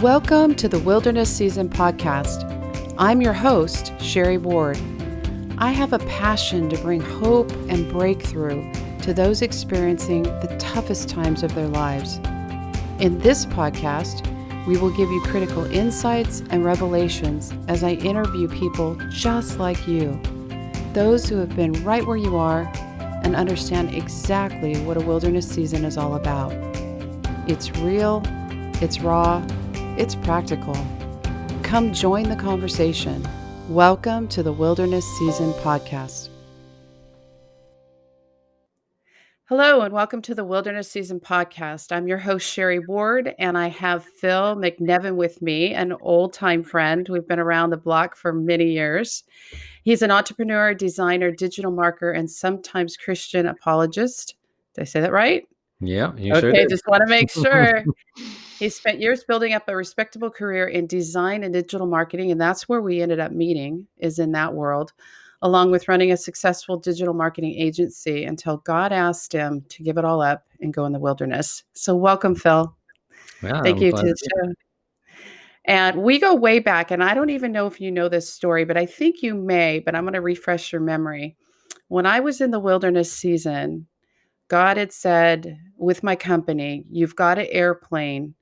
Welcome to the Wilderness Season podcast. I'm your host, Sherry Ward. I have a passion to bring hope and breakthrough to those experiencing the toughest times of their lives. In this podcast, we will give you critical insights and revelations as I interview people just like you, those who have been right where you are and understand exactly what a wilderness season is all about. It's real, it's raw, it's practical. Come join the conversation. Welcome to the Wilderness Season podcast. Hello, and welcome to the Wilderness Season podcast. I'm your host, Sherry Ward, and I have Phil MacNevin with me, an old-time friend. We've been around the block for many years. He's an entrepreneur, designer, digital marketer, and sometimes Christian apologist. Did I say that right? Yeah, you sure Okay, did. just want to make sure. He spent years building up a respectable career in design and digital marketing, and that's where we ended up meeting, is in that world, along with running a successful digital marketing agency until God asked him to give it all up and go in the wilderness. So welcome, Phil. Yeah, Thank I'm you glad to to the be show. And we go way back, and I don't even know if you know this story, but I think you may, but I'm going to refresh your memory. When I was in the wilderness season, God had said with my company, you've got an airplane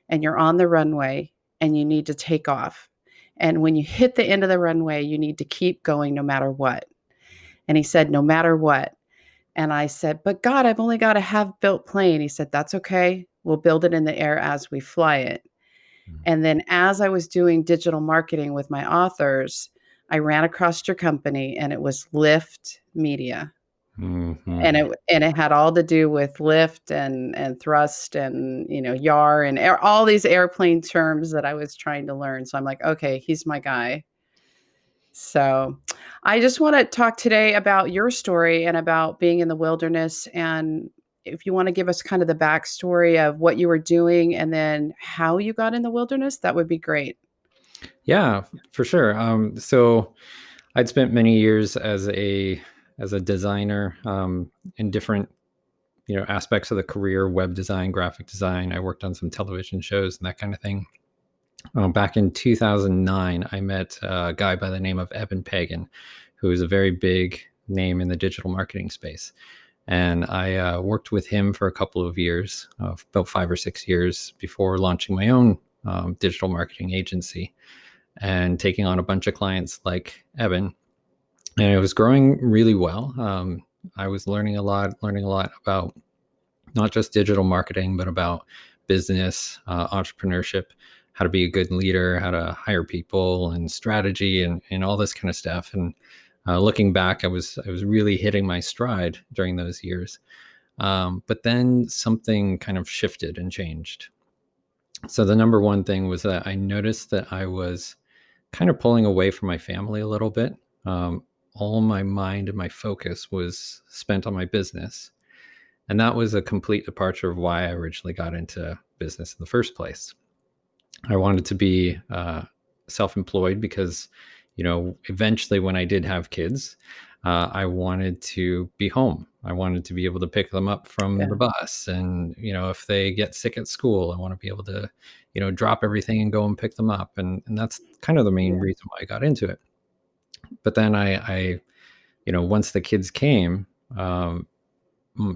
and you're on the runway and you need to take off. And when you hit the end of the runway, you need to keep going no matter what. And he said, no matter what. And I said, but God, I've only got a half built plane. He said, that's okay. We'll build it in the air as we fly it. Mhm. And then as I was doing digital marketing with my authors, I ran across your company and it was Lift Media. Mhm. And it had all to do with lift and thrust and, yar and air, all these airplane terms that I was trying to learn. So I'm like, okay, he's my guy. So I just want to talk today about your story and about being in the wilderness. And if you want to give us kind of the backstory of what you were doing and then how you got in the wilderness, that would be great. Yeah, for sure. So I'd spent many years as a designer in different aspects of the career: web design, graphic design. I worked on some television shows and that kind of thing. Back in 2009, I met a guy by the name of Evan Pagan, who is a very big name in the digital marketing space. And I worked with him for a couple of years, about 5 or 6 years before launching my own digital marketing agency and taking on a bunch of clients like Evan. And it was growing really well. I was learning a lot about not just digital marketing, but about business, entrepreneurship, how to be a good leader, how to hire people, and strategy, and all this kind of stuff. And looking back, I was really hitting my stride during those years. But then something kind of shifted and changed. So the number one thing was that I noticed that I was kind of pulling away from my family a little bit. All my mind and my focus was spent on my business. And that was a complete departure of why I originally got into business in the first place. I wanted to be self-employed because, eventually when I did have kids, I wanted to be home. I wanted to be able to pick them up from the Yeah. bus. And, if they get sick at school, I want to be able to, drop everything and go and pick them up. And that's kind of the main Yeah. reason why I got into it. But then I once the kids came,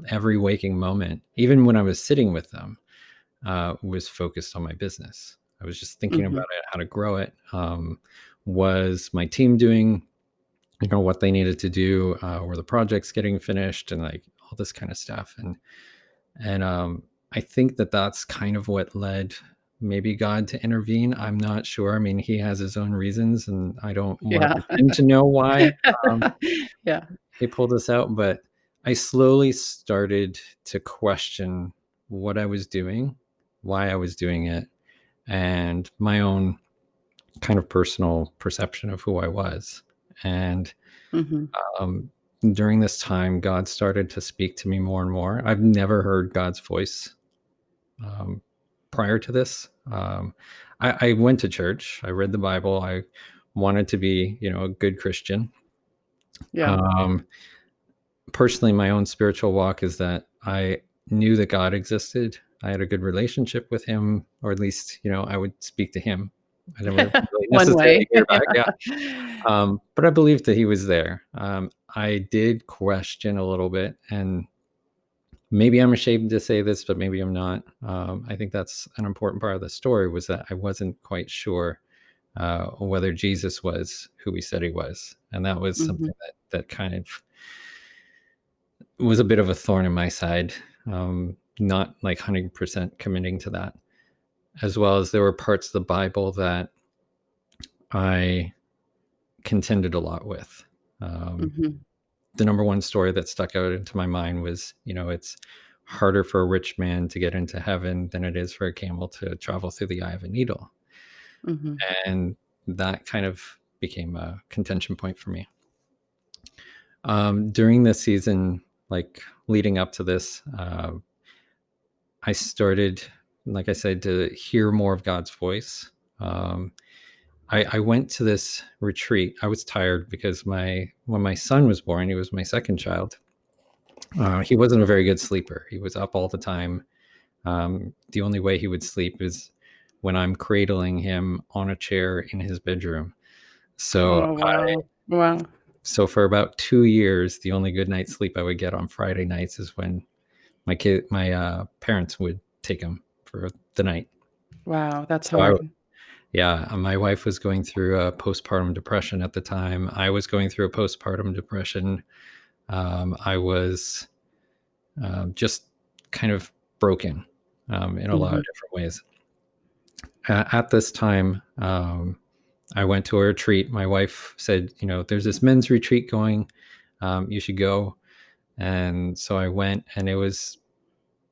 every waking moment, even when I was sitting with them, was focused on my business. I was just thinking Hmm. about it, how to grow it. Was my team doing, what they needed to do? Were the projects getting finished, and like all this kind of stuff? And I think that that's kind of what led maybe God to intervene. I'm not sure. I mean, He has His own reasons, and I don't want to Yeah. pretend to know why Yeah. He pulled us out. But I slowly started to question what I was doing, why I was doing it, and my own kind of personal perception of who I was. And Hmm. um, during this time, God started to speak to me more and more. I've never heard God's voice um, prior to this. I went to church, I read the Bible, I wanted to be, a good Christian. Yeah. Um, Personally, my own spiritual walk is that I knew that God existed. I had a good relationship with him, or at least, I would speak to him. I never really One way. necessarily hear back. Yeah. But I believed that he was there. I did question a little bit, and maybe I'm ashamed to say this, but maybe I'm not. I think that's an important part of the story, was that I wasn't quite sure whether Jesus was who he said he was. And that was Mhm. something that kind of was a bit of a thorn in my side, not like 100% committing to that, as well as there were parts of the Bible that I contended a lot with. Mhm. The number one story that stuck out into my mind was, it's harder for a rich man to get into heaven than it is for a camel to travel through the eye of a needle. Mhm. And that kind of became a contention point for me. During this season, like leading up to this, I started, like I said, to hear more of God's voice. Um, I went to this retreat. I was tired because when my son was born, he was my second child. He wasn't a very good sleeper. He was up all the time. The only way he would sleep is when I'm cradling him on a chair in his bedroom. So Oh, wow. Wow. so for about 2 years, the only good night's sleep I would get on Friday nights is when my parents would take him for the night. Wow, that's So hard. yeah, my wife was going through a postpartum depression at the time. I was going through a postpartum depression. I was just kind of broken in a lot of Mhm. different ways. At this time, I went to a retreat. My wife said, there's this men's retreat going. You should go. And so I went, and it was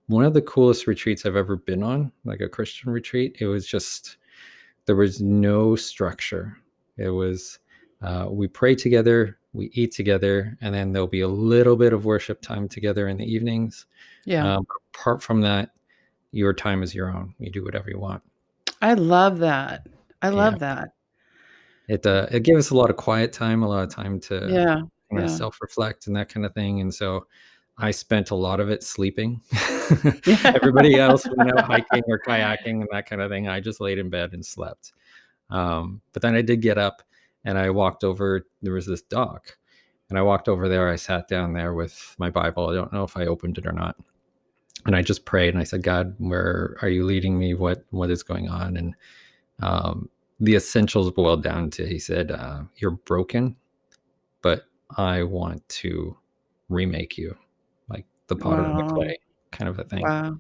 one of the coolest retreats I've ever been on, like a Christian retreat. It was just, there was no structure. It was, we pray together, we eat together, and then there'll be a little bit of worship time together in the evenings. Yeah. Apart from that, your time is your own. You do whatever you want. I love that. I Yeah. love that. It gave us a lot of quiet time, a lot of time to Yeah. kind of Yeah. self-reflect and that kind of thing. And so I spent a lot of it sleeping. Yeah. Everybody else went out hiking or kayaking and that kind of thing. I just laid in bed and slept. But then I did get up and I walked over. There was this dock, and I walked over there. I sat down there with my Bible. I don't know if I opened it or not. And I just prayed and I said, God, where are you leading me? What is going on? And the essentials boiled down to, he said, you're broken, but I want to remake you like the potter and the Wow. clay kind of a thing. Wow.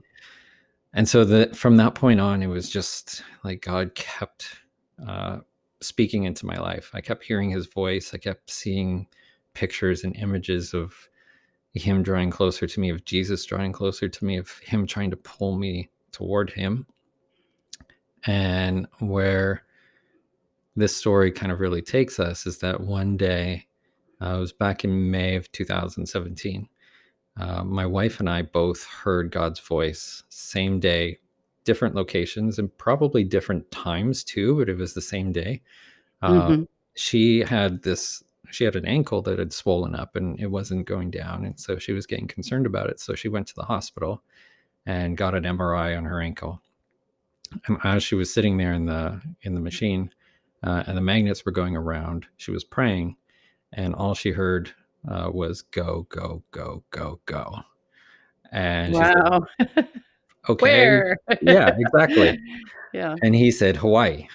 And so from that point on, it was just like God kept uh, speaking into my life. I kept hearing his voice. I kept seeing pictures and images of him drawing closer to me, of Jesus drawing closer to me, of him trying to pull me toward him. And where this story kind of really takes us is that one day, it was back in May of 2017. My wife and I both heard God's voice, same day, different locations, and probably different times too, but it was the same day. Uh, Mhm. she had an ankle that had swollen up and it wasn't going down. And so she was getting concerned about it. So she went to the hospital and got an MRI on her ankle. And as she was sitting there in the machine, and the magnets were going around, she was praying, and all she heard was "go, go, go, go, go." And she's like, Wow. "Okay, Where? yeah, exactly." Yeah. And he said, "Hawaii,"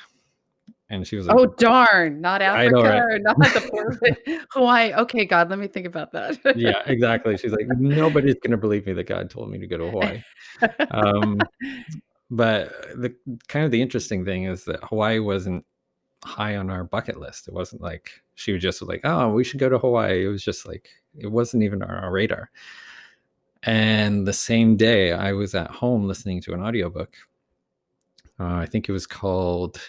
and she was like, Oh, darn, not "I know, Africa right?" or not the poor Hawaii. Okay, God, let me think about that. Yeah, exactly. She's like, "Nobody's gonna believe me that God told me to go to Hawaii." Um, but the interesting thing is that Hawaii wasn't high on our bucket list. It wasn't like she was just like, "Oh, we should go to Hawaii." It was just like it wasn't even on our radar. And the same day, I was at home listening to an audiobook. I think it was called.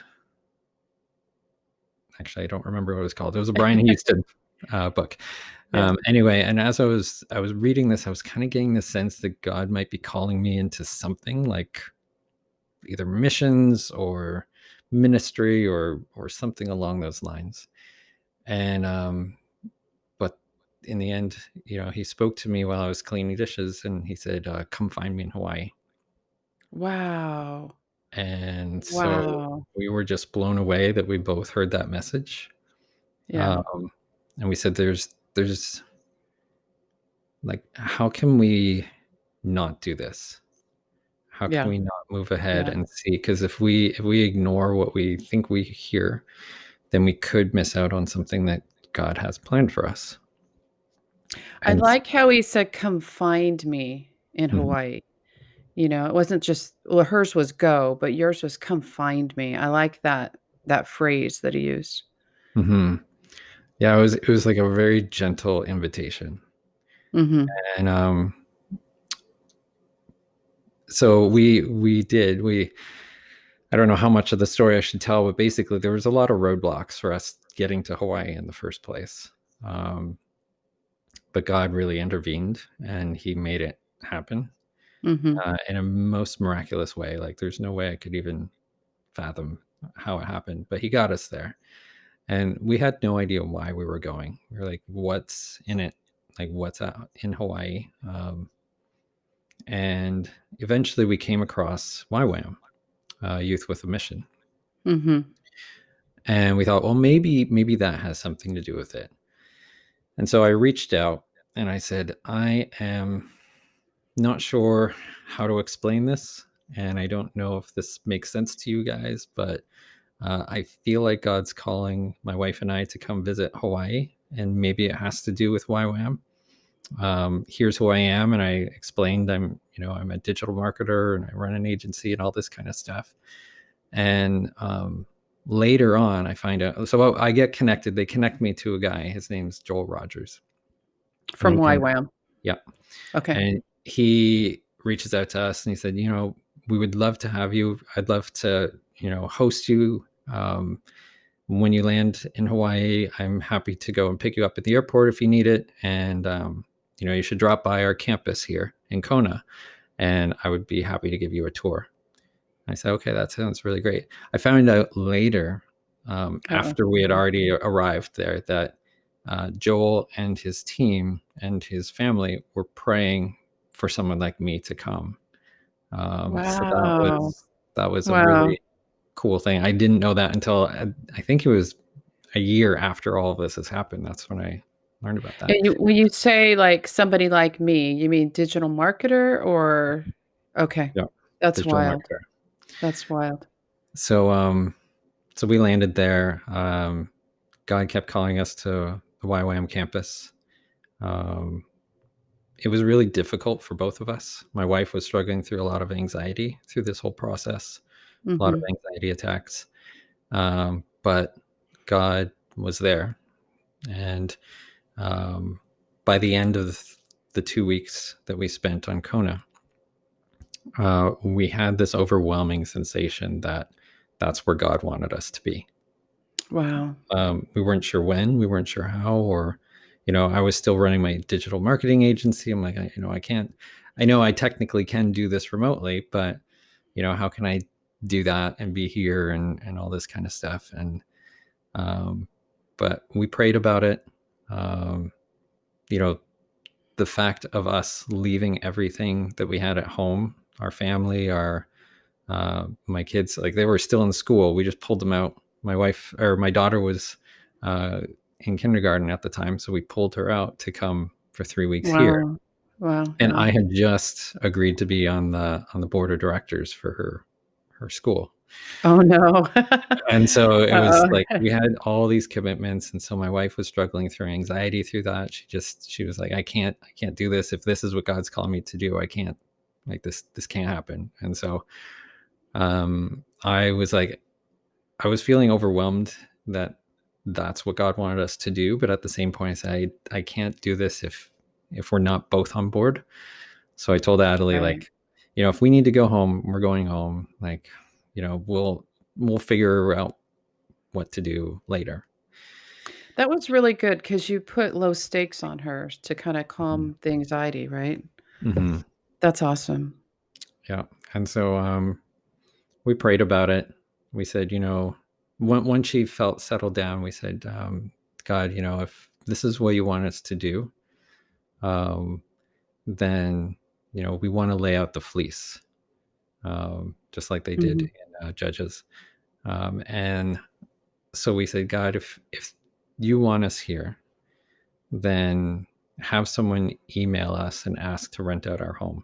Actually, I don't remember what it was called. It was a Brian Houston book. Yeah. Anyway, and as I was reading this, I was kind of getting the sense that God might be calling me into something like either missions or ministry or something along those lines. And but in the end, he spoke to me while I was cleaning dishes, and he said, "Come find me in Hawaii." Wow. And so Wow. we were just blown away that we both heard that message. Yeah. Um, and we said, there's like, how can we not do this? How can Yeah. we not move ahead Yeah. and see? Because if we ignore what we think we hear, then we could miss out on something that God has planned for us. I And like how he said, "Come find me in mhm, Hawaii." You know, it wasn't just well, hers was go, but yours was come find me. I like that phrase that he used. mhm. Yeah, it was like a very gentle invitation. Mhm. And so we I don't know how much of the story I should tell, but basically there was a lot of roadblocks for us getting to Hawaii in the first place. Um, but God really intervened and he made it happen Mhm. in a most miraculous way. Like there's no way I could even fathom how it happened, but he got us there. And we had no idea why we were going. We were like, what's in it? Like, what's out in Hawaii? And eventually we came across YWAM, Youth with a Mission. Mhm. And we thought, well, maybe that has something to do with it. And so I reached out and I said, I am not sure how to explain this. And I don't know if this makes sense to you guys, but I feel like God's calling my wife and I to come visit Hawaii. And maybe it has to do with YWAM. Here's who I am. And I explained I'm a digital marketer and I run an agency and all this kind of stuff. And later on, I find out. So I get connected. They connect me to a guy. His name's Joel Rogers. From And YWAM. yeah, Okay. and he reaches out to us and he said, we would love to have you. I'd love to, host you. When you land in Hawaii, I'm happy to go and pick you up at the airport if you need it. And, you should drop by our campus here in Kona and I would be happy to give you a tour. I said, okay, that sounds really great. I found out later, Uh-oh. after we had already arrived there, that Joel and his team and his family were praying for someone like me to come. So that Wow. was a Wow. really cool thing. I didn't know that until I think it was a year after all of this has happened. That's when I learned about that. And when you say, like, somebody like me, you mean digital marketer or okay. Yeah, That's digital wild. marketer. That's wild. So so we landed there. God kept calling us to the YWAM campus. Um, it was really difficult for both of us. My wife was struggling through a lot of anxiety through this whole process, a lot of Mhm. anxiety attacks. But God was there. And um, by the end of the 2 weeks that we spent on Kona, we had this overwhelming sensation that that's where God wanted us to be. Wow. We weren't sure when, we weren't sure how, or, I was still running my digital marketing agency. I'm like, I can't, I know I technically can do this remotely, but, how can I do that and be here and all this kind of stuff. And, um, but we prayed about it. Um, you know, the fact of us leaving everything that we had at home, our family, my kids, like they were still in school. We just pulled them out. My wife or my daughter was uh, in kindergarten at the time, so we pulled her out to come for 3 weeks here. Wow. Wow, And yeah. I had just agreed to be on the board of directors for her school. Oh, no. And so it was Uh-oh. like we had all these commitments, and so my wife was struggling through anxiety through that. She was like, I can't do this. If this is what God's calling me to do, I can't, like this can't happen. And so I was like, I was feeling overwhelmed that that's what God wanted us to do, but at the same point, I said, I can't do this if we're not both on board. So I told Adelie, Right. like, if we need to go home, we're going home. Like, we'll figure out what to do later. That was really good because you put low stakes on her to kinda Mhm. calm the anxiety, right? Mhm. That's awesome. Yeah. And so we prayed about it. We said, once she felt settled down, we said, God, if this is what you want us to do, um, then we want to lay out the fleece. just like they did Mhm. in Judges. And so we said, God, if you want us here, then have someone email us and ask to rent out our home.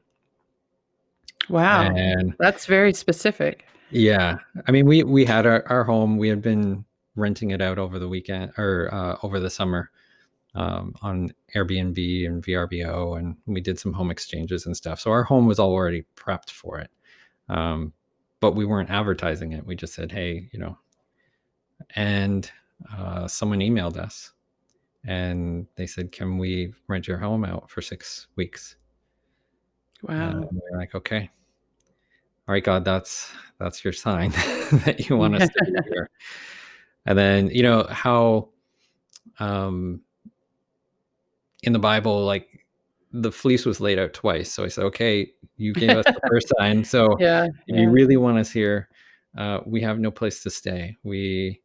Wow. And That's very specific. yeah, I mean, we had our home. We had been renting it out over the weekend or over the summer on Airbnb and VRBO, and we did some home exchanges and stuff. So our home was already prepped for it, um, but we weren't advertising it. We just said, hey, and someone emailed us and they said, can we rent your home out for 6 weeks? And Wow. we were like, okay, all right, God, that's your sign that you want us to be here. And then how um, in the Bible, like the fleece was laid out twice. So I said, okay, you gave us the first sign. So Yeah, if you yeah. really want us here, we have no place to stay. You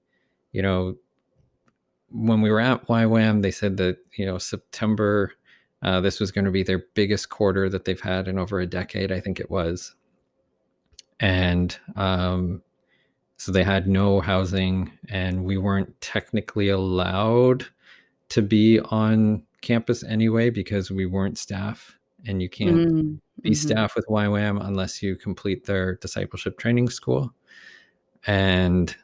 know, when we were at YWAM, they said that, September, this was going to be their biggest quarter that they've had in over a decade, I think it was. And so they had no housing, and we weren't technically allowed to be on campus anyway because we weren't staff, and you can't Mm, be mhm. staff with YWAM unless you complete their discipleship training school. And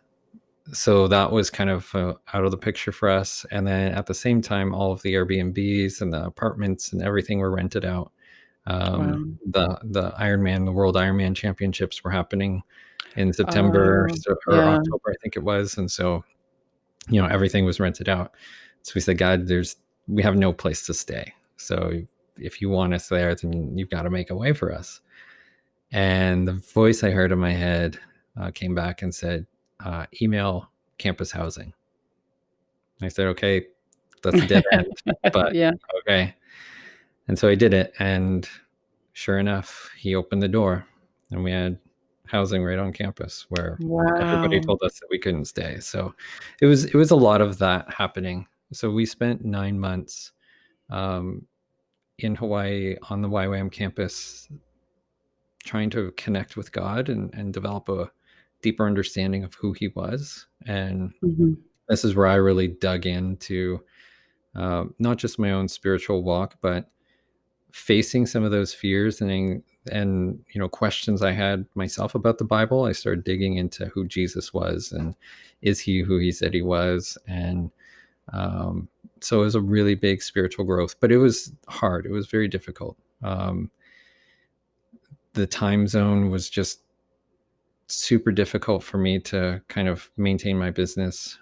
so that was kind of out of the picture for us. And then at the same time, all of the Airbnbs and the apartments and everything were rented out. Wow. The Ironman, the World Ironman Championships were happening in September Oh, or yeah. October, I think it was. And so, everything was rented out. So we said, God, we have no place to stay. So if you want us there, then you've got to make a way for us. And the voice I heard in my head came back and said, email campus housing. I said, okay, that's a dead end, but Yeah. okay. And so I did it. And sure enough, he opened the door and we had housing right on campus where everybody Wow. told us that we couldn't stay. So it was a lot of that happening. So we spent 9 months um, in Hawaii on the YWAM campus trying to connect with God and develop a deeper understanding of who he was. And Mhm. this is where I really dug into not just my own spiritual walk, but facing some of those fears and questions I had myself about the Bible. I started digging into who Jesus was and is he who he said he was. And so it was a really big spiritual growth, but it was hard. It was very difficult. The time zone was just super difficult for me to kind of maintain my business.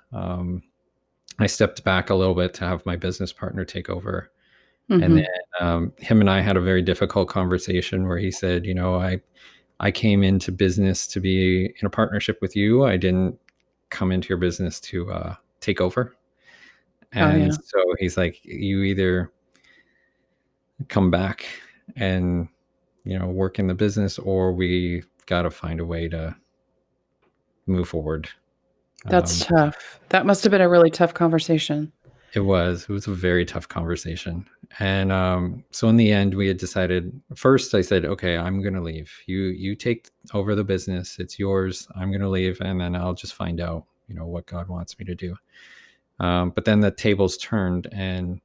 I stepped back a little bit to have my business partner take over. And then Mhm. him and I had a very difficult conversation where he said, I came into business to be in a partnership with you. I didn't come into your business to take over. Oh, And yeah. so he's like, you either come back and, work in the business, or we got to find a way to move forward. That's Um, tough. That must have been a really tough conversation. it was a very tough conversation. And so in the end, we had decided, first I said, okay, I'm going to leave. You take over the business. It's yours. I'm going to leave. And then I'll just find out, what God wants me to do. But then the tables turned, and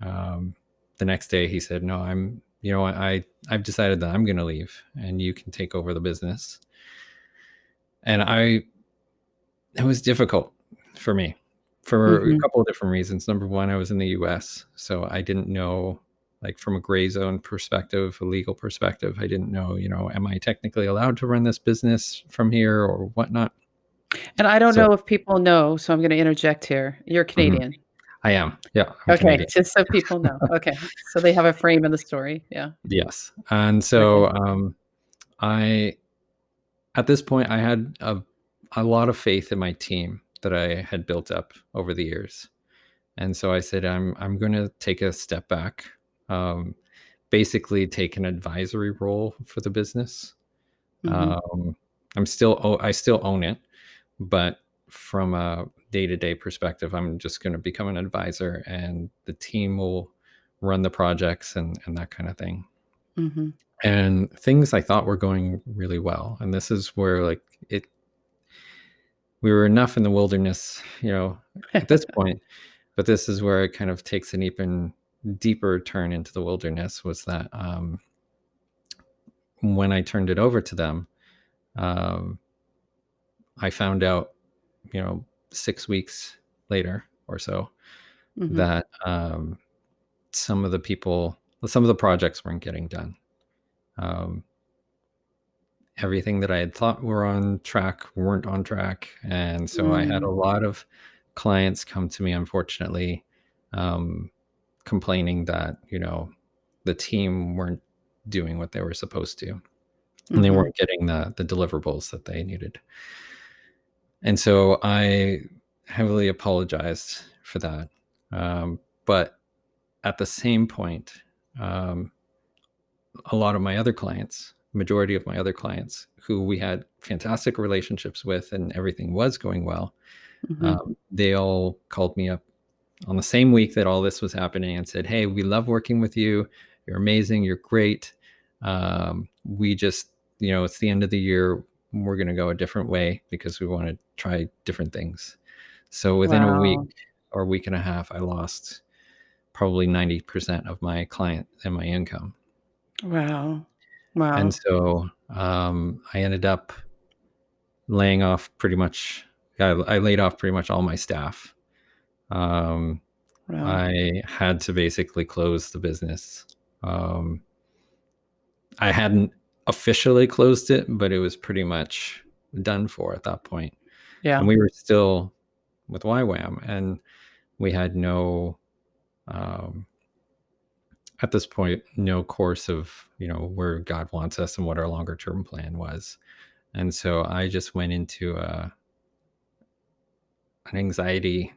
um, the next day he said, no, I've decided that I'm going to leave and you can take over the business. And it was difficult for me for a Mhm. couple of different reasons. Number one, I was in the US, so I didn't know, like from a gray zone perspective, a legal perspective, I didn't know, am I technically allowed to run this business from here or whatnot? And I don't So know if people know, so I'm gonna interject here. You're mhm, Canadian. I am. Yeah, I'm Okay, Canadian. just so people know. Okay, so they have a frame in the story. Yeah. Yes. And Okay. so I at this point I had a lot of faith in my team that I had built up over the years. And so I said, I'm going to take a step back, um, basically take an advisory role for the business. Mhm. Um, I still own it, but from a day to day perspective, I'm just going to become an advisor, and the team will run the projects and that kind of thing. Mhm. and things I thought were going really well. And this is where like we were enough in the wilderness, at this point, but this is where it kind of takes an even deeper turn into the wilderness. Was that when I turned it over to them, um, I found out, 6 weeks later or so, Mm-hmm. that some of the projects weren't getting done. Um, Everything that I had thought were on track weren't on track. And so I had a Mm, lot of clients come to me, unfortunately, um, complaining that, the team weren't doing what they were supposed to, and they mm-hmm. weren't getting the deliverables that they needed. And so I heavily apologized for that. But at the same point, um, a lot of my other clients, majority of my other clients who we had fantastic relationships with and everything was going well, Mm-hmm. they all called me up on the same week that all this was happening and said, "Hey, we love working with you. You're amazing. You're great. We just, it's the end of the year. We're going to go a different way because we want to try different things." So within a week Wow. or week and a half, I lost probably 90% of my client and my income. Wow. And Wow. so I ended up laying off pretty much, I laid off pretty much all my staff. Um, Wow. I had to basically close the business. Um, I hadn't officially closed it, but it was pretty much done for at that point. And Yeah. we were still with YWAM, and we had no, um, at this point, no course of, where God wants us and what our longer term plan was. And so I just went into an anxiety,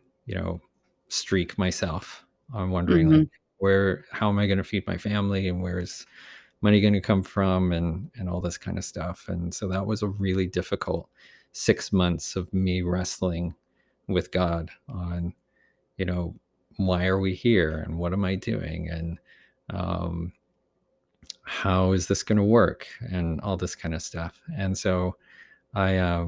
streak myself on wondering Mm-hmm. like, how am I going to feed my family, and where's money going to come from, and all this kind of stuff. And so that was a really difficult 6 months of me wrestling with God on, you know, why are we here and what am I doing, and um, how is this going to work, and all this kind of stuff. And so I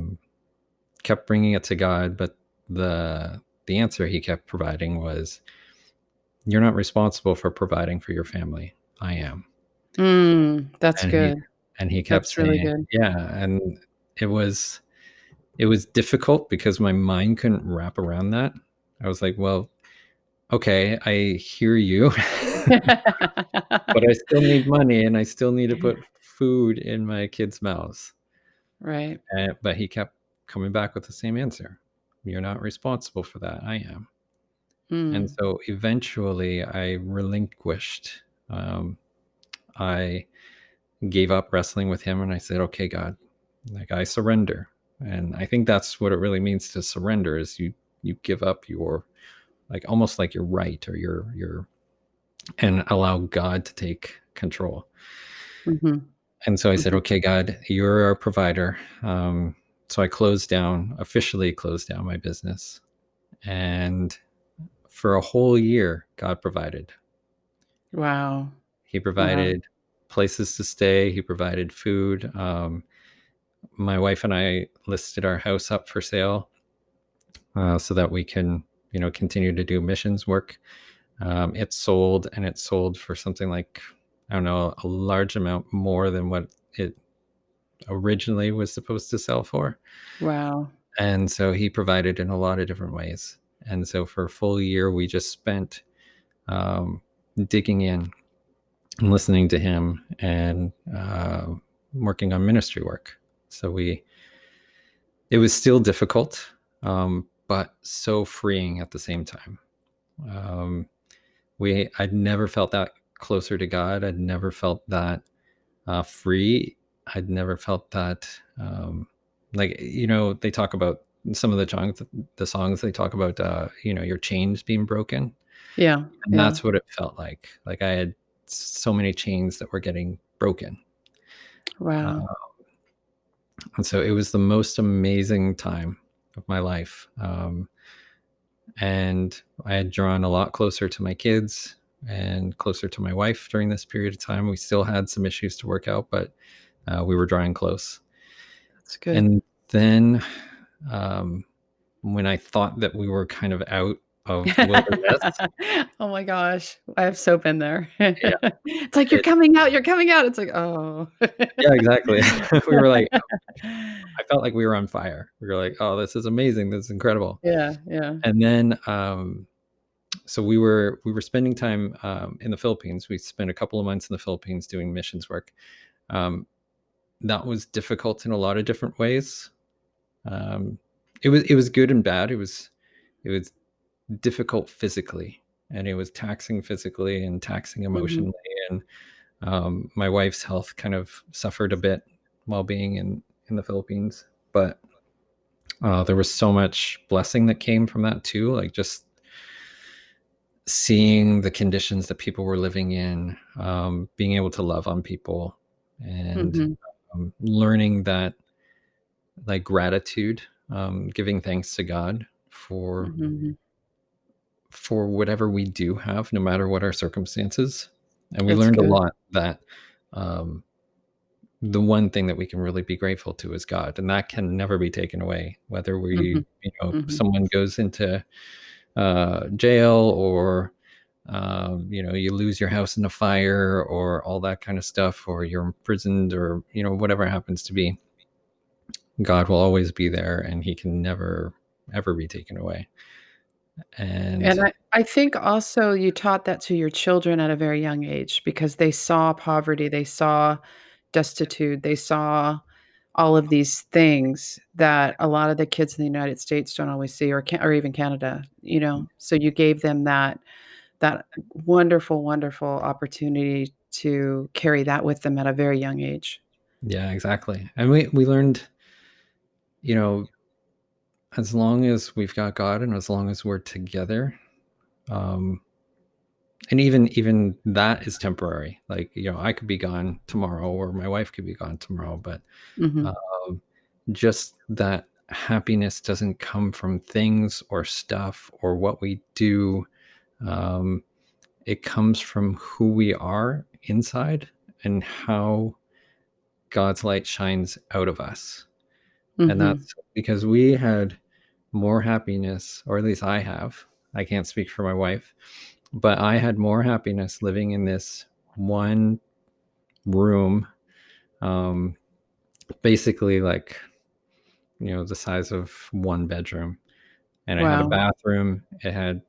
kept bringing it to God, but the answer he kept providing was, "You're not responsible for providing for your family. I am." That's And he good. and he kept That's really saying, good. yeah, and it was it was difficult because my mind couldn't wrap around that. I was like, "Well, okay, I hear you, but I still need money and I still need to put food in my kids' mouths." Right. But he kept coming back with the same answer. "You're not responsible for that. I am." And Mm. so eventually I relinquished. Um, I gave up wrestling with him and I said, "Okay, God, like I surrender." And I think that's what it really means to surrender, is you give up your, like, almost like your right or your and allow God to take control. Mhm. And so I said, Mhm. "Okay, God, you're our provider." So I officially closed down my business. And for a whole year, God provided. Wow. He Wow. provided places to stay. He provided food. My wife and I listed our house up for sale, so that we can, continue to do missions work. It sold, and it sold for something like, I don't know, a large amount more than what it originally was supposed to sell for. Wow. And so he provided in a lot of different ways. And so for a full year, we just spent um, digging in and listening to him, and working on ministry work. So it was still difficult, but so freeing at the same time. Um, I'd never felt that closer to God. I'd never felt that free. I'd never felt that, like, they talk about some of the songs they talk about, your chains being broken. Yeah. And Yeah. that's what it felt like. Like I had so many chains that were getting broken. Wow. Uh, and so it was the most amazing time of my life. And I had drawn a lot closer to my kids. and closer to my wife during this period of time. We still had some issues to work out, but we were drawing close. That's good. And then um, when I thought that we were kind of out of wilderness, Oh my gosh, I have so been there. yeah, It's like, "You're it, coming out, you're coming out." It's like, "Oh." yeah, exactly. We were like, I felt like we were on fire. We were like, oh, this is amazing. This is incredible. Yeah, yeah. And then, so we were spending time in the Philippines. We spent a couple of months in the Philippines doing missions work. Um, that was difficult in a lot of different ways. Um, it was good and bad. It was difficult physically, and it was taxing physically and taxing Mhm, emotionally. And my wife's health kind of suffered a bit while being in the Philippines, but there was so much blessing that came from that too. Like just seeing the conditions that people were living in, being able to love on people, and mhm, learning that like gratitude, giving thanks to God for mhm. whatever we do have, no matter what our circumstances. And we That's learned a good. lot that um, the one thing that we can really be grateful to is God, and that can never be taken away. Whether Mhm, mhm, someone goes into jail, or you lose your house in a fire, or all that kind of stuff, or you're imprisoned, or whatever it happens to be, God will always be there, and He can never ever be taken away. And and I think also you taught that to your children at a very young age because they saw poverty, they saw destitute, they saw all of these things that a lot of the kids in the United States don't always see or even Canada, you know? So you gave them that wonderful, wonderful opportunity to carry that with them at a very young age. yeah, exactly. And we learned, you know, as long as we've got God, and as long as we're together, um, and even that is temporary. Like, I could be gone tomorrow, or my wife could be gone tomorrow, but Mhm, um, just that happiness doesn't come from things or stuff or what we do. Um, it comes from who we are inside, and how God's light shines out of us. And mhm. that's because we had more happiness, or at least I have. I can't speak for my wife, but I had more happiness living in this one room, um, basically like, the size of one bedroom. And it had a Wow, bathroom, it had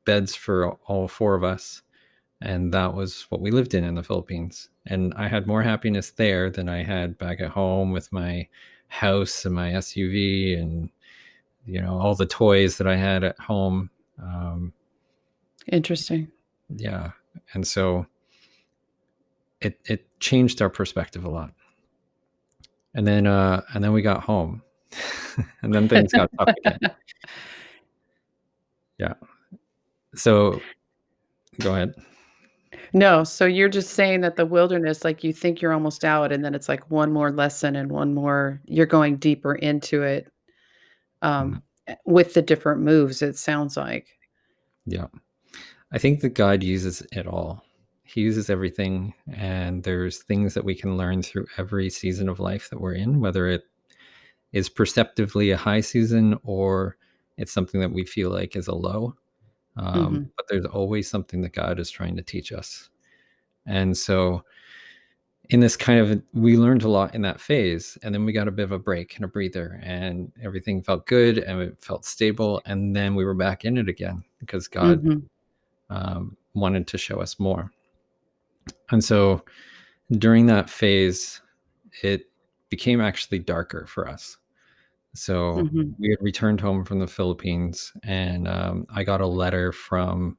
beds for all four of us. And that was what we lived in the Philippines. And I had more happiness there than I had back at home with my house and my SUV, and all the toys that I had at home. Um, interesting. yeah, and so it changed our perspective a lot. And then we got home, and then things got tough again. Yeah. So go ahead. No, so you're just saying that the wilderness, like, you think you're almost out, and then it's like one more lesson and one more you're going deeper into it, Mhm. with the different moves, it sounds like. Yeah, I think that God uses it all. He uses everything, and there's things that we can learn through every season of life that we're in, whether it is perceptively a high season, or it's something that we feel like is a low. Mhm, But there's always something that God is trying to teach us. And so, in this kind of, we learned a lot in that phase, and then we got a bit of a break and a breather, and everything felt good and it felt stable. And then we were back in it again because God mhm, wanted to show us more. And so, during that phase, it became actually darker for us. So mhm, we had returned home from the Philippines, and I got a letter from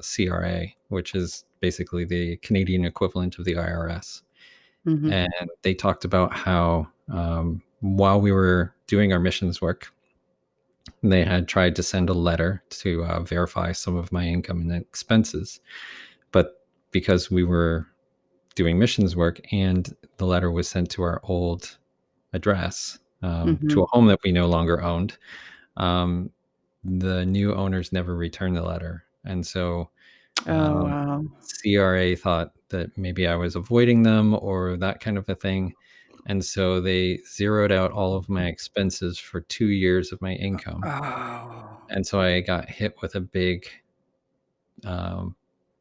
CRA, which is basically the Canadian equivalent of the IRS. mhm, And they talked about how, while we were doing our missions work, they had tried to send a letter to verify some of my income and expenses. But because we were doing missions work, and the letter was sent to our old address, to mhm. a home that we no longer owned, um, the new owners never returned the letter. And so Oh, wow. CRA thought that maybe I was avoiding them or that kind of a thing. And so they zeroed out all of my expenses for 2 years of my income. Oh, And so I got hit with a big um,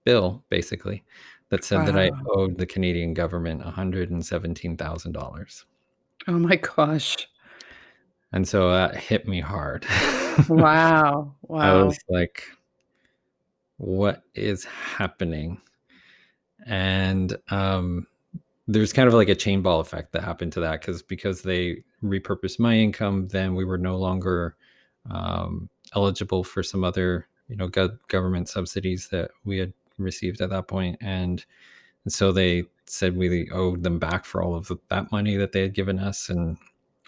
bill, basically, that said that I wow. owed the Canadian government $117,000. Oh my gosh. And so that hit me hard. Wow. I was Wow. like, what is happening? And there's kind of like a chain ball effect that happened to that because they repurposed my income, then we were no longer eligible for some other government subsidies that we had received at that point, and so they said we owed them back for all of that money that they had given us, and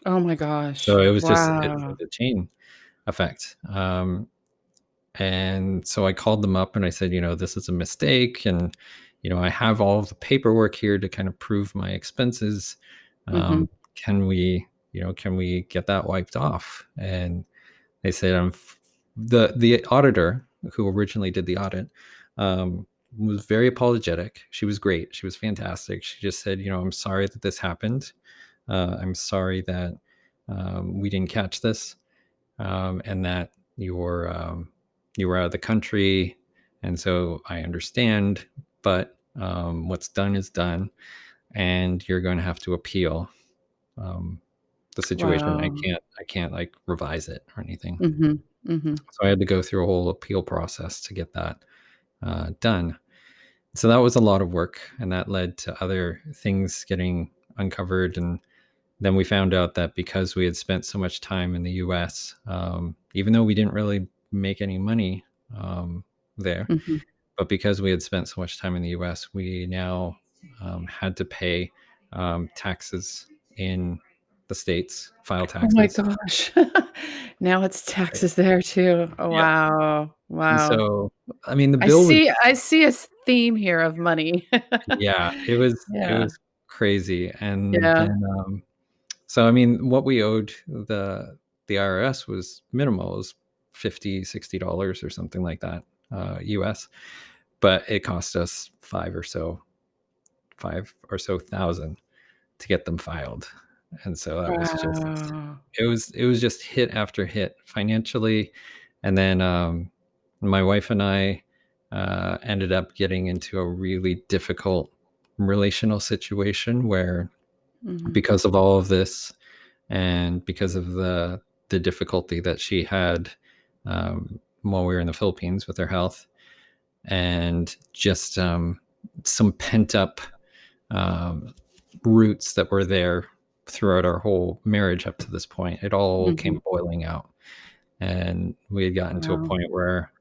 Oh my so gosh. it was just Wow. a chain effect. And so I called them up and I said, this is a mistake. And, I have all of the paperwork here to kind of prove my expenses. Mhm. Can we get that wiped off? And they said, the auditor who originally did the audit, was very apologetic. She was great. She was fantastic. She just said, I'm sorry that this happened. I'm sorry that we didn't catch this, and that you were out of the country, and so I understand. But what's done is done, and you're going to have to appeal um, the situation. Wow. I can't like revise it or anything. Mhm. Mhm. So I had to go through a whole appeal process to get that done. So that was a lot of work, and that led to other things getting uncovered. And then we found out that because we had spent so much time in the US, even though we didn't really make any money there, Mhm. but because we had spent so much time in the US, we now had to pay taxes in the States, file Oh my taxes. gosh. Now it's Right. taxes there too. Oh, Yeah. wow. And Wow. so, I mean, the bill was, I see a theme here of money. yeah, it Yeah. was crazy. And Yeah. then, so, I mean, what we owed the IRS was minimal. It was $50, $60 or something like that, US. But it cost us five or so thousand to get them filed. And so that was just, Wow. it was just hit after hit financially. And then my wife and I ended up getting into a really difficult relational situation where, Mhm. because of all of this, and because of the difficulty that she had while we were in the Philippines with her health, and just some pent up um, roots that were there throughout our whole marriage up to this point, it all Mhm. came boiling out, and we had gotten to a Wow. point where,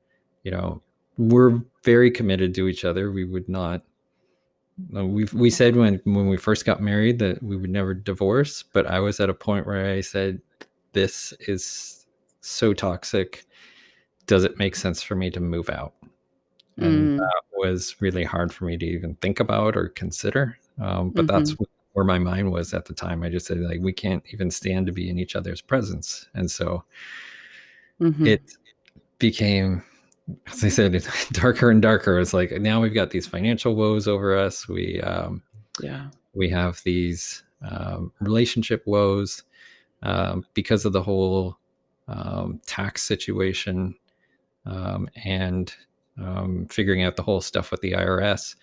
you know, we're very committed to each other. We would not. We said when we first got married that we would never divorce, but I was at a point where I said, "This is so toxic. Does it make sense for me to move out?" And Mm. that was really hard for me to even think about or consider. But that's Mhm. where my mind was at the time. I just said, like, we can't even stand to be in each other's presence. And so Mhm. it became, as I said, darker and darker. It's like now we've got these financial woes over us. Yeah. We have these relationship woes because of the whole tax situation, and figuring out the whole stuff with the IRS.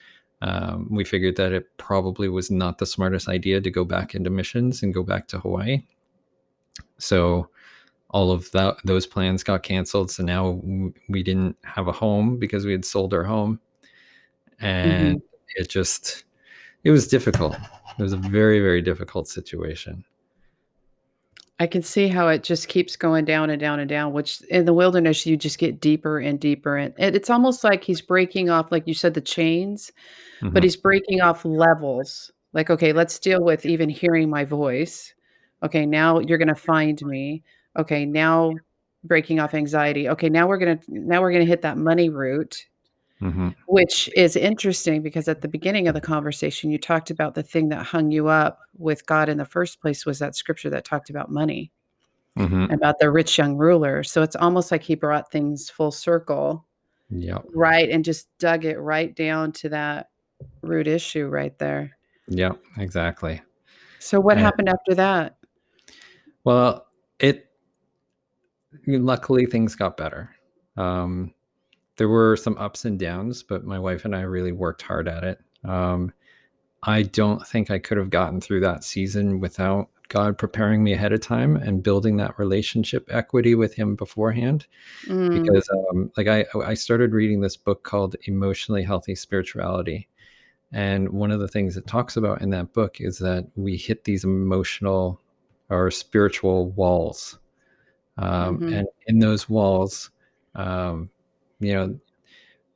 We figured that it probably was not the smartest idea to go back into missions and go back to Hawaii. So all of those plans got canceled. So now we didn't have a home because we had sold our home, and Mhm. it just it was difficult. It was a very, very difficult situation. I can see how it just keeps going down and down and down, which in the wilderness, you just get deeper and deeper, and it's almost like he's breaking off, like you said, the chains, but Hmm. he's breaking off levels. Like, "Okay, let's deal with even hearing my voice. Okay, now you're gonna find me. Okay, now breaking off anxiety. Okay, now we're gonna hit that money route." Hmm. Which is interesting because at the beginning of the conversation, you talked about the thing that hung you up with God in the first place was that scripture that talked about money, Hmm. about the rich young ruler. So it's almost like he brought things full circle Yep. right, and just dug it right down to that root issue right there. Yep. Exactly. So what And happened after that? well, it luckily things got better. Um, there were some ups and downs, but my wife and I really worked hard at it. I don't think I could have gotten through that season without God preparing me ahead of time and building that relationship equity with Him beforehand. Mm, Because, like, I started reading this book called Emotionally Healthy Spirituality, and one of the things it talks about in that book is that we hit these emotional or spiritual walls, mhm, and in those walls, um, you know,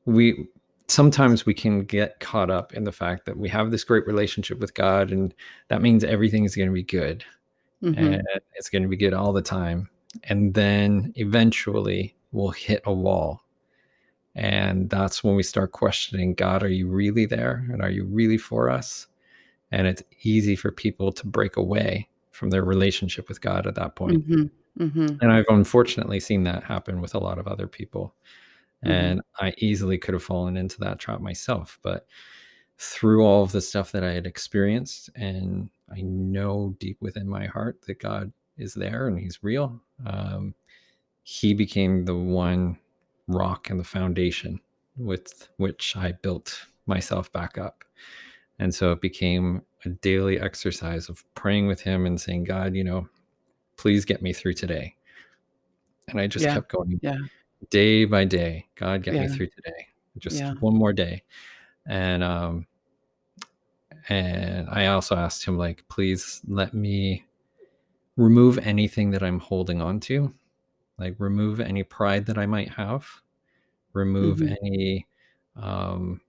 we sometimes we can get caught up in the fact that we have this great relationship with God, and that means everything is going to be good and mhm, it's going to be good all the time. And then eventually we'll hit a wall. And that's when we start questioning, God, are you really there? And are you really for us? And it's easy for people to break away from their relationship with God at that point. mhm, mhm, And I've unfortunately seen that happen with a lot of other people. mhm, And I easily could have fallen into that trap myself. But through all of the stuff that I had experienced, and I know deep within my heart that God is there and He's real, He became the one rock and the foundation with which I built myself back up. And so it became a daily exercise of praying with Him and saying, God, please get me through today. And I just yeah, kept going yeah, day by day. God, get me yeah, through today. Just yeah, one more day. And and I also asked Him, like, please let me remove anything that I'm holding on to, like remove any pride that I might have, remove mhm. any um,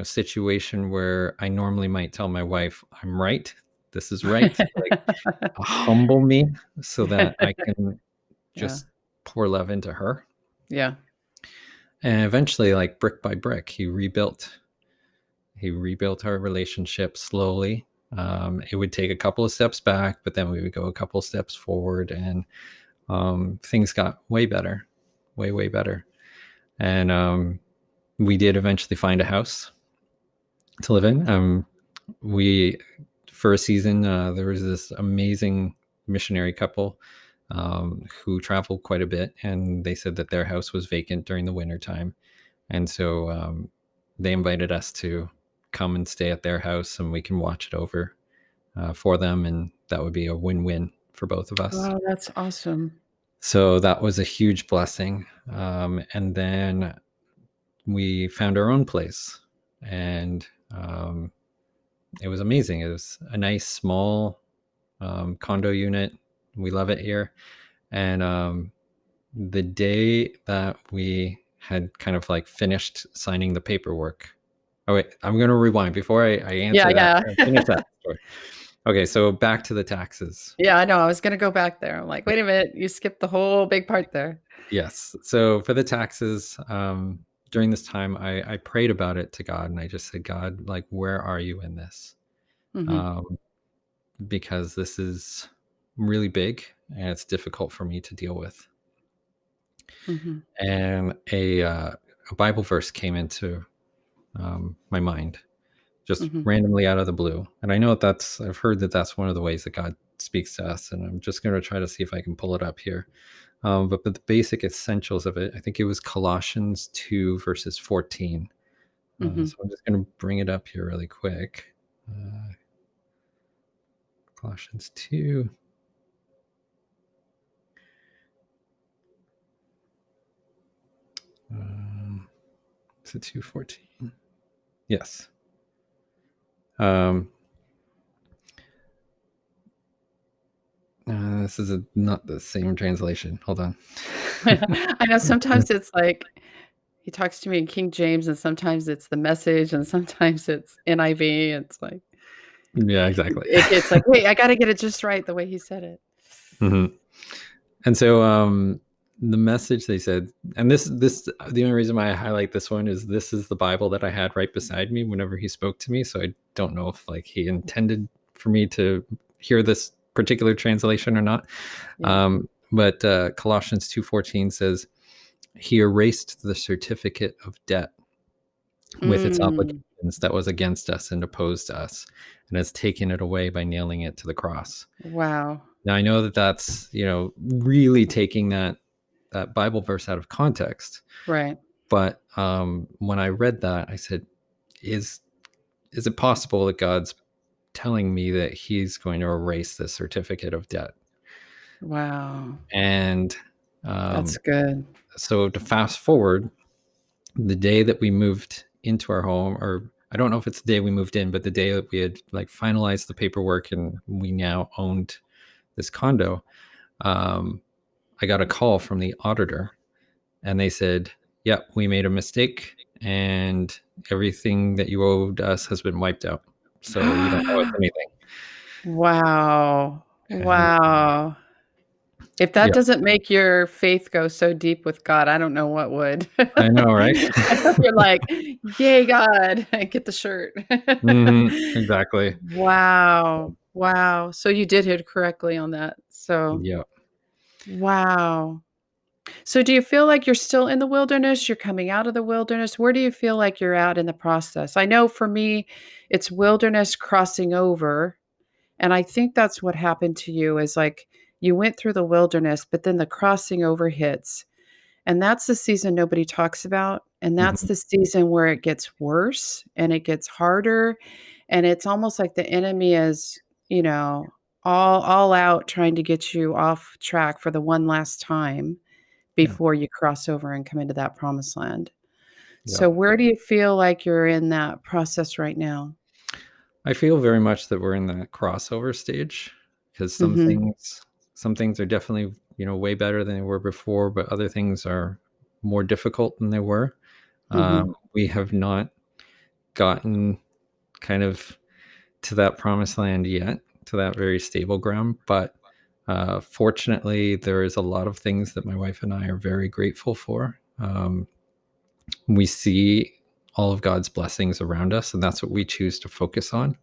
situation where I normally might tell my wife, I'm right, this is right. Like, humble me so that I can Yeah, just pour love into her. yeah, And eventually, like brick by brick, he rebuilt our relationship slowly. It would take a couple of steps back, but then we would go a couple of steps forward, and things got way better, way, way better. And we did eventually find a house to live in. We, for a season, there was this amazing missionary couple who traveled quite a bit, and they said that their house was vacant during the winter time. And so they invited us to come and stay at their house, and we can watch it over for them. And that would be a win-win for both of us. wow, that's awesome. So that was a huge blessing. And then we found our own place, and it was amazing. It was a nice small condo unit. We love it here. And the day that we had kind of like finished signing the paperwork. Oh wait, I'm going to rewind before I Yeah, answer that. yeah. Finish that story. Okay, so back to the taxes. Yeah, I know, I was gonna go back there. I'm like, "Wait a minute, you skipped the whole big part there." Yes. So for the taxes, during this time, I prayed about it to God, and I just said, God, like, where are you in this? Mhm, Um, because this is really big and it's difficult for me to deal with. mhm, And a Bible verse came into my mind just mhm, randomly out of the blue. And I know I've heard that that's one of the ways that God speaks to us. And I'm just going to try to see if I can pull it up here. But the basic essentials of it, I think it was Colossians 2, verses 14. mhm. So I'm just going to bring it up here really quick. Colossians 2. Is it 2:14? Yes. Um, this is not the same translation. Hold on. I know sometimes it's like he talks to me in King James, and sometimes it's the Message, and sometimes it's NIV. It's like Yeah, exactly. it gets like, "Wait, I gotta get it just right the way he said it." Mhm. And so the message they said, and this the only reason why I highlight this one is this is the Bible that I had right beside me whenever he spoke to me. So I don't know if like he intended for me to hear this particular translation or not. Yeah. But Colossians 2:14 says, He erased the certificate of debt with its Mm, obligations that was against us and opposed to us, and has taken it away by nailing it to the cross. wow. Now I know that that's, really taking that Bible verse out of context, Right. but when I read that, I said, "Is is it possible that God's telling me that He's going to erase the certificate of debt?" Wow. And That's um, good. so to fast forward, the day that we moved into our home, or I don't know if it's the day we moved in, but the day that we had like finalized the paperwork and we now owned this condo, um, I got a call from the auditor, and they said, "Yep, we made a mistake, and everything that you owed us has been wiped out. So you don't owe us anything." Wow. And Wow. If that yeah, doesn't make your faith go so deep with God, I don't know what would. I know, right? I hope you're like, "Yay, God." Get the shirt. Exactly. Wow. Wow. So you did hit correctly on that. So, Yeah. wow. So do you feel like you're still in the wilderness? You're coming out of the wilderness? Where do you feel like you're at in the process? I know for me, it's wilderness crossing over. And I think that's what happened to you is like you went through the wilderness, but then the crossing over hits. And that's the season nobody talks about. And that's Mhm. the season where it gets worse and it gets harder. And it's almost like the enemy is, you know, all out trying to get you off track for the one last time Yeah. before you cross over and come into that promised land. Yeah. So where do you feel like you're in that process right now? I feel very much that we're in the crossover stage, because Mhm. some things are definitely, way better than they were before, but other things are more difficult than they were. Mhm. We have not gotten kind of to that promised land yet, to that very stable ground, but fortunately, there is a lot of things that my wife and I are very grateful for. We see all of God's blessings around us, and that's what we choose to focus on. Mhm.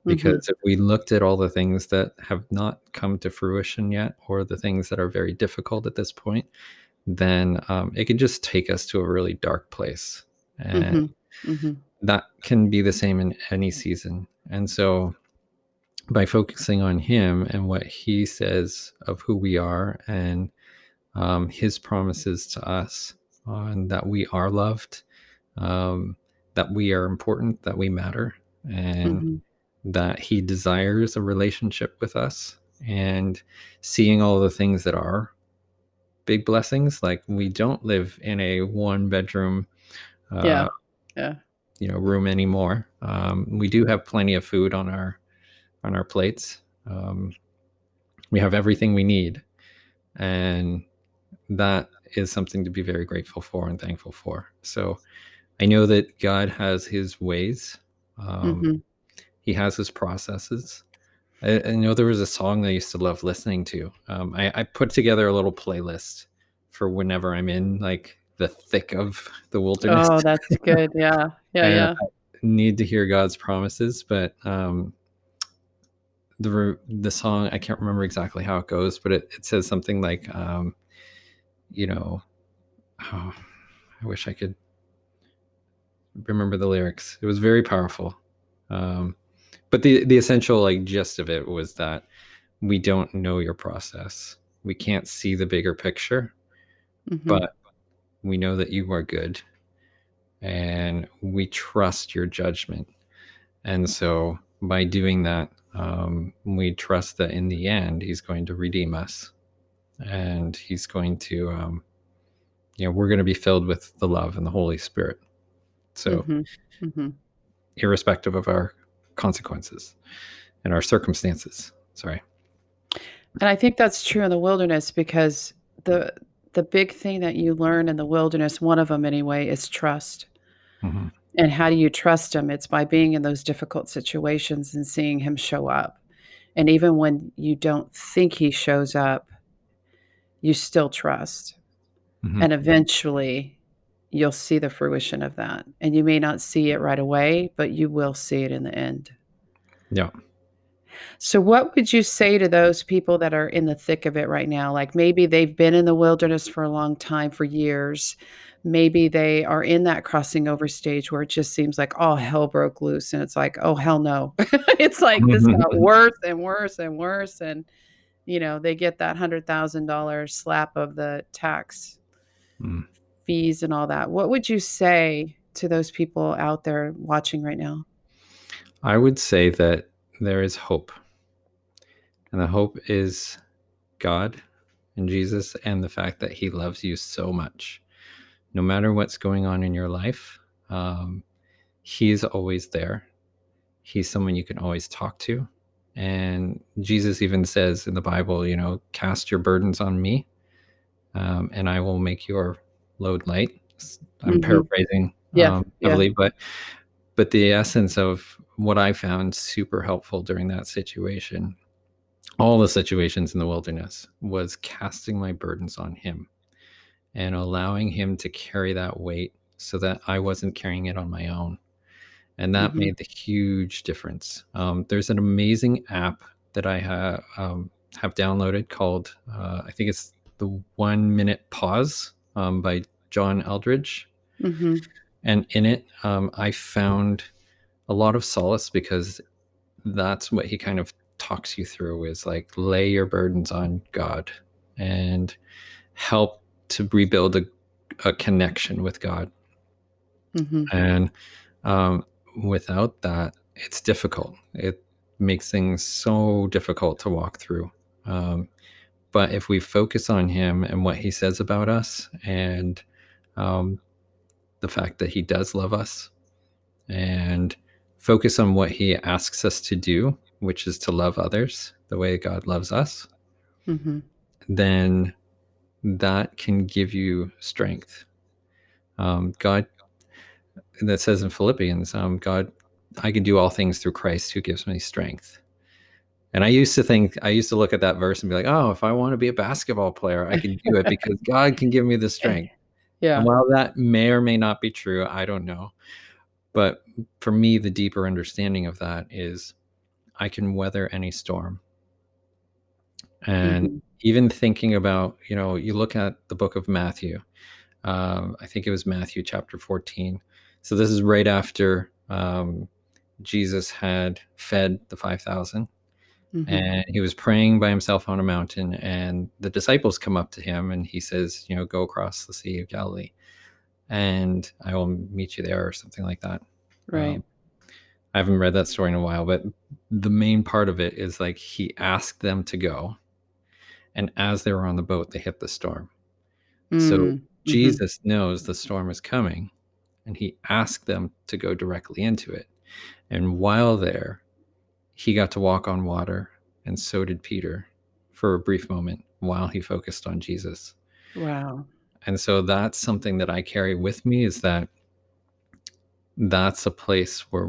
Because if we looked at all the things that have not come to fruition yet, or the things that are very difficult at this point, then it can just take us to a really dark place. And Mhm. Mhm. that can be the same in any season. And so by focusing on Him and what He says of who we are, and His promises to us on that we are loved, um, that we are important, that we matter, and Mhm. that He desires a relationship with us, and seeing all the things that are big blessings. Like, we don't live in a one bedroom, uh, Yeah. Yeah. room anymore. We do have plenty of food on our plates. We have everything we need, and that is something to be very grateful for and thankful for. So I know that God has His ways. Um, Mhm. he has His processes. I know there was a song that I used to love listening to. I put together a little playlist for whenever I'm in like the thick of the wilderness Oh, that's good. Yeah. Yeah, and yeah. I need to hear God's promises. But the song, I can't remember exactly how it goes, but it says something like, you know, oh, I wish I could remember the lyrics. It was very powerful. Um, but the essential like gist of it was that we don't know your process. We can't see the bigger picture, Mhm. but we know that you are good, and we trust your judgment. And so by doing that, we trust that in the end, He's going to redeem us, and He's going to, we're going to be filled with the love and the Holy Spirit. So, Mhm. Mhm. irrespective of our consequences and our circumstances. Sorry. And I think that's true in the wilderness because the the big thing that you learn in the wilderness, one of them anyway, is trust. Hmm. And how do you trust him? It's by being in those difficult situations and seeing him show up. And even when you don't think he shows up, you still trust. Hmm. And eventually, you'll see the fruition of that. And you may not see it right away, but you will see it in the end. Yeah. So, what would you say to those people that are in the thick of it right now? Like maybe they've been in the wilderness for a long time, for years. Maybe they are in that crossing over stage where it just seems like all hell broke loose and it's like, oh, hell no. It's like this got worse and worse and worse. And, they get that $100,000 slap of the tax Mm. fees and all that. What would you say to those people out there watching right now? I would say that there is hope. And the hope is God and Jesus and the fact that he loves you so much. No matter what's going on in your life, he's always there. He's someone you can always talk to. And Jesus even says in the Bible, cast your burdens on me, and I will make your load light. I'm Mhm. paraphrasing Yeah, yeah. heavily, but the essence of what I found super helpful during that situation, all the situations in the wilderness, was casting my burdens on him and allowing him to carry that weight so that I wasn't carrying it on my own. And that Mhm, made the huge difference. There's an amazing app that I have downloaded called, I think it's the 1 Minute Pause by John Eldridge. mhm, And in it, I found a lot of solace because that's what he kind of talks you through, is like lay your burdens on God and help to rebuild a connection with God. mhm, And um, without that, it's difficult. It makes things so difficult to walk through. Um, but if we focus on him and what he says about us, and um, the fact that he does love us, and focus on what he asks us to do, which is to love others the way God loves us, mhm. then that can give you strength. God, that says in Philippians, God, I can do all things through Christ who gives me strength. And I used to look at that verse and be like, oh, if I want to be a basketball player, I can do it because God can give me the strength. And Yeah. while that may or may not be true, I don't know. But for me, the deeper understanding of that is I can weather any storm. And Mhm, even thinking about, you look at the book of Matthew, I think it was Matthew chapter 14. So this is right after Jesus had fed the 5,000, mhm. and he was praying by himself on a mountain, and the disciples come up to him and he says, go across the Sea of Galilee and I will meet you there, or something like that. Right. Um, I haven't read that story in a while, but the main part of it is like he asked them to go. And as they were on the boat, they hit the storm. So Mm, mhm. Jesus knows the storm is coming, and he asked them to go directly into it. And while there, he got to walk on water, and so did Peter for a brief moment while he focused on Jesus. Wow. And so that's something that I carry with me, is that that's a place where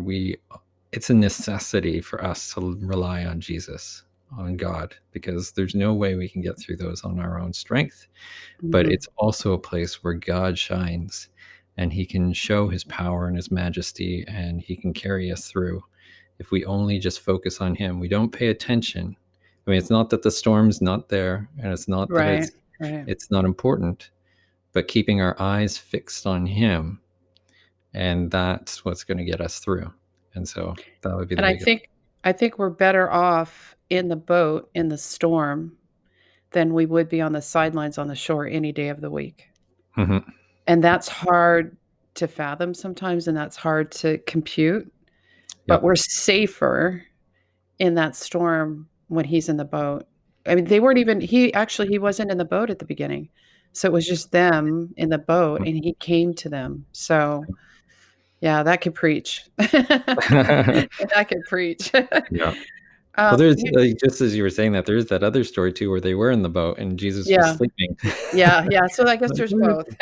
it's a necessity for us to rely on Jesus, on God, because there's no way we can get through those on our own strength. But Mhm. it's also a place where God shines, and he can show his power and his majesty, and he can carry us through if we only just focus on him. We don't pay attention. I mean, it's not that the storm's not there, and it's not that Right, right. it's not important, but keeping our eyes fixed on him, and that's what's going to get us through. And so that would be the And I biggest. think I think we're better off in the boat in the storm than we would be on the sidelines on the shore any day of the week. Mhm. And that's hard to fathom sometimes, and that's hard to compute, but Yep. we're safer in that storm when he's in the boat. I mean, they weren't even he wasn't in the boat at the beginning. So it was just them in the boat, and he came to them. So, yeah, that could preach. That could preach. Yeah. Well, there's, You just as you were saying that, there's that other story too where they were in the boat and Jesus was Yeah, sleeping. yeah, yeah, so I guess Like, there's "What?" both.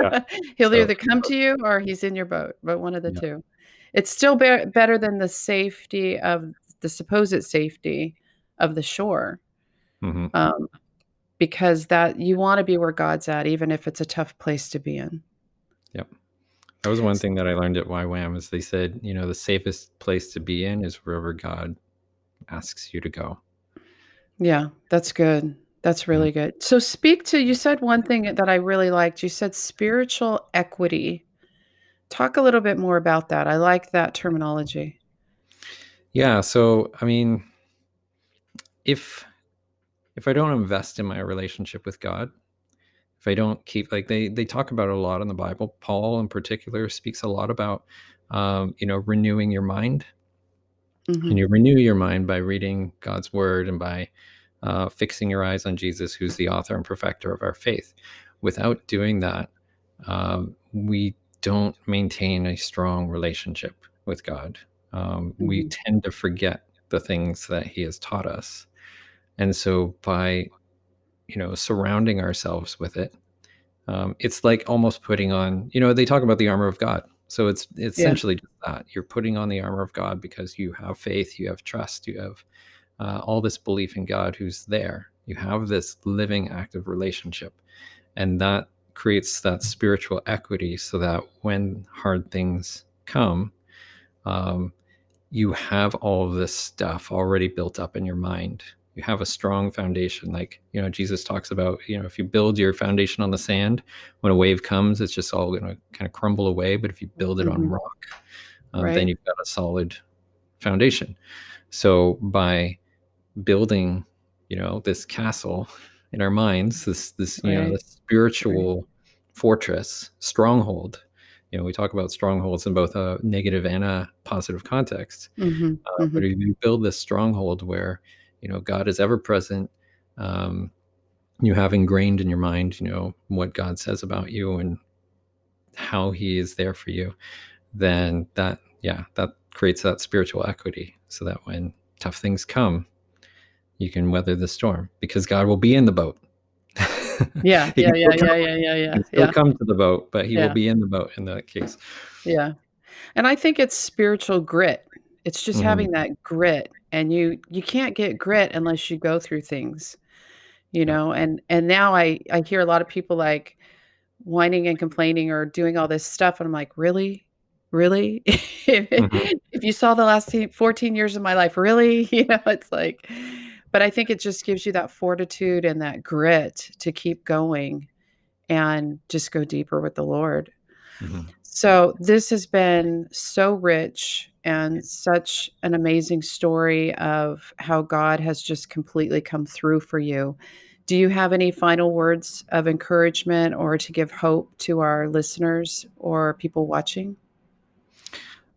Yeah. He'll So, either come to you or he's in your boat, but one of the yeah. 2. It's still better than the safety of the supposed safety of the shore, Mhm. um, because that you wanna be where God's at, even if it's a tough place to be in. Yep. That was one thing that I learned at YWAM, is they said, the safest place to be in is wherever God asks you to go. Yeah, that's good. That's Yeah. really good. So speak to you said one thing that I really liked. You said spiritual equity. Talk a little bit more about that. I like that terminology. Yeah. So, I mean, if if I don't invest in my relationship with God, if I don't keep, like, they talk about it a lot in the Bible. Paul in particular speaks a lot about renewing your mind. And Mhm. you renew your mind by reading God's word and by fixing your eyes on Jesus, who's the author and perfecter of our faith. Without doing that, we don't maintain a strong relationship with God. We Mhm. tend to forget the things that He has taught us, and so by surrounding ourselves with it, it's like almost putting on. They talk about the armor of God. So it's Yeah. essentially just that you're putting on the armor of God because you have faith, you have trust, you have all this belief in God who's there. You have this living, active relationship, and that creates that spiritual equity so that when hard things come, um, you have all of this stuff already built up in your mind. You have a strong foundation. Like, Jesus talks about, if you build your foundation on the sand, when a wave comes, it's just all going to kind of crumble away. But if you build it on Mhm. rock, then Right. you've got a solid foundation. So by building, this castle in our minds, this Right. Right. spiritual fortress, stronghold. We talk about strongholds in both a negative and a positive context. Mhm. But Mhm. if you build this stronghold where, God is ever present, um, you have ingrained in your mind, what God says about you and how He is there for you, then that creates that spiritual equity so that when tough things come, you can weather the storm because God will be in the boat. Yeah. He Yeah. can Yeah. still Yeah. come, Yeah. Yeah. he Yeah. can still Yeah. come to the boat, but He will Yeah. be in the boat in that case. Yeah. And I think it's spiritual grit. It's just Mhm, having that grit, and you can't get grit unless you go through things, yeah, and now I hear a lot of people, like, whining and complaining or doing all this stuff, and I'm like, "Really? Really? mhm, If you saw the last 14 years of my life, really?" It's like but I think it just gives you that fortitude and that grit to keep going and just go deeper with the Lord. mhm. So, this has been so rich and such an amazing story of how God has just completely come through for you. Do you have any final words of encouragement or to give hope to our listeners or people watching?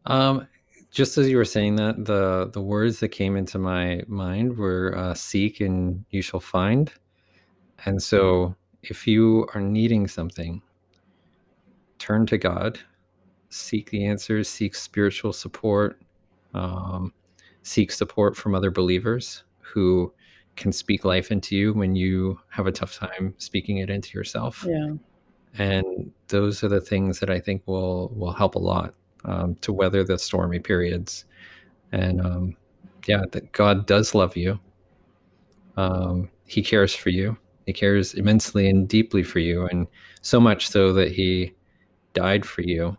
Um, just as you were saying that, the words that came into my mind were, "Seek and you shall find." And so if you are needing something, turn to God, seek the answers, seek spiritual support, um, seek support from other believers who can speak life into you when you have a tough time speaking it into yourself. Yeah. And those are the things that I think will help a lot, to weather the stormy periods. And yeah, that God does love you. He cares for you. He cares immensely and deeply for you, and so much so that He died for you.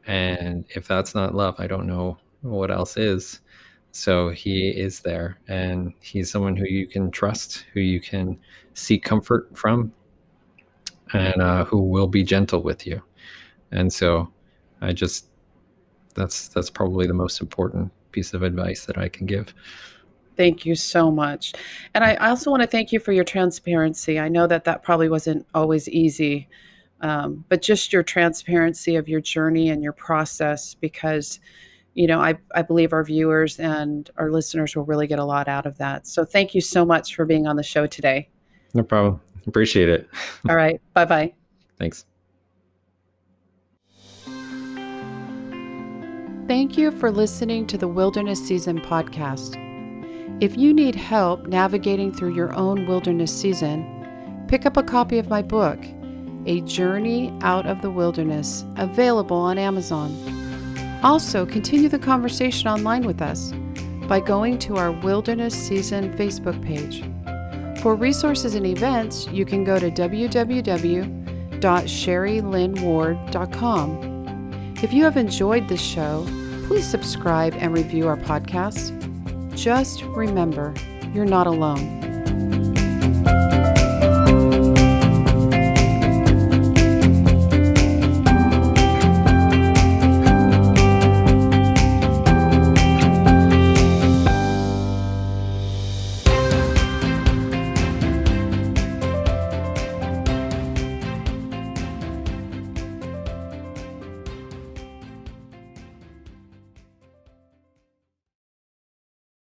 And if that's not love, I don't know what else is. So He is there, and He's someone who you can trust, who you can seek comfort from, and who will be gentle with you. And so, I just that's probably the most important piece of advice that I can give. Thank you so much. And I also want to thank you for your transparency. I know that that probably wasn't always easy, but just your transparency of your journey and your process, because I believe our viewers and our listeners will really get a lot out of that. So thank you so much for being on the show today. No problem. Appreciate it. All right. Bye bye. Thanks. Thank you for listening to the Wilderness Season podcast. If you need help navigating through your own wilderness season, pick up a copy of my book, A Journey Out of the Wilderness, available on Amazon. Also, continue the conversation online with us by going to our Wilderness Season Facebook page. For resources and events, you can go to www.sherrylynnward.com. If you have enjoyed this show, please subscribe and review our podcast. Just remember, you're not alone.